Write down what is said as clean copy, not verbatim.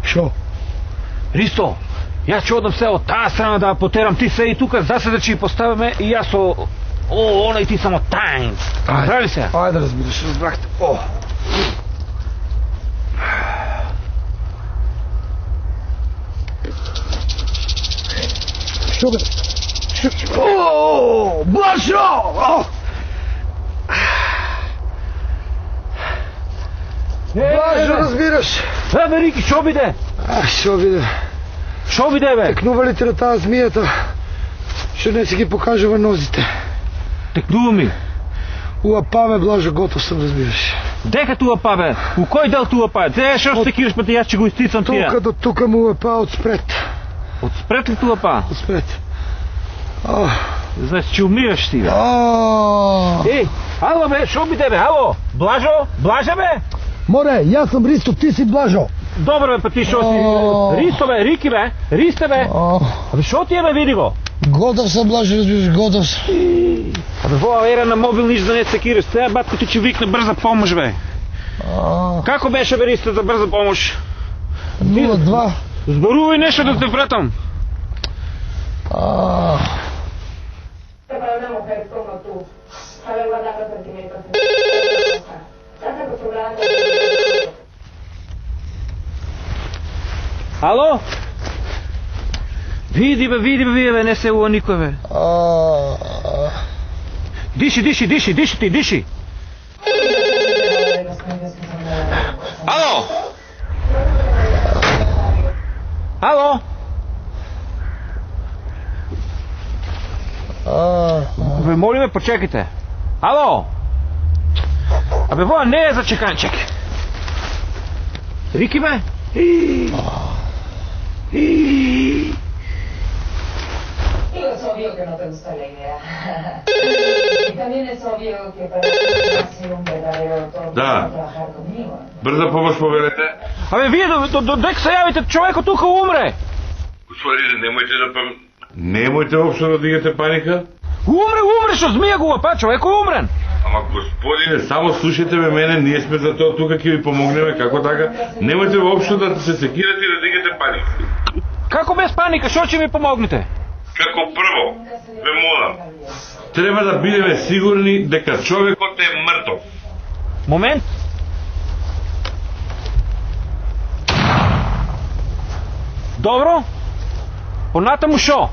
Шо? Ристо, јас ќе одам се од таа страна да потерам, ти се и тука засада ќе поставиме и јас она и ти само тајн. Прави се? Ајде да разбираш, разбрахте. Шо бе? Блашо! Блажо, разбираш? Бе, Рики, шо биде? Шо биде? Шо биде, бе? Текнувалите на таа змијата, што не си ги покажува нозите. Текнува ми. Уа паме, Блажо, готов сум, разбираш. Дека туа па, бе? У кој дел туа па? Зе, шо се кириш, па ти јас ќе го истрицам тија? Тука до тука му уа па од спред. Од спред ли туа па? Од спред. Значи, ќе умираш ти, бе. Ей, ало, бе, шо биде, бе? Ало? Блажо? Блажа, бе? Море, јас сум Ристо, ти си Блажо. Добро, бе, па ти шо си? Ристо, бе, Рики, бе? Ристе, бе? Абе, шо ти е, бе, види го? Готов сам, Блажо, разбираш, готов сам. Абе, во ера на мобил ниш да не се кираш. Сега батко ти ќе викне брза помош, бе. Како беше, бе, Ристо, за брза помош? 02. Зборувај нешто да те вратам. Para una mujer como tú, saber guardar los sentimientos. Estás acostumbrada a... Ало? Види, бе, не се ува никој, бе. Диши ти. Ало? Ало? Бе, моли ме, почекайте. Ало? Абе, во не е за чекање, чекай. Рики, бе? Es obvio que no te gusta la idea. Y también es obvio que para ti ha sido un verdadero tormento trabajar conmigo. Брза помош повелете. Абе, вие додека се јавите, човекот тука умре. Господине, немојте воопшто да дигате паника. Умре, што змија го па, човекот умрен. Ама господине, само слушайте ме мене, ние сме за тоа тука ќе ви помогнеме, како така. Немојте воопшто да се секирате и да дигате паника. Како без паника, што ќе ми помогнете? Како прво, ве молам, треба да бидеме сигурни дека човекот е мртов. Момент. Добро? Понатаму шо?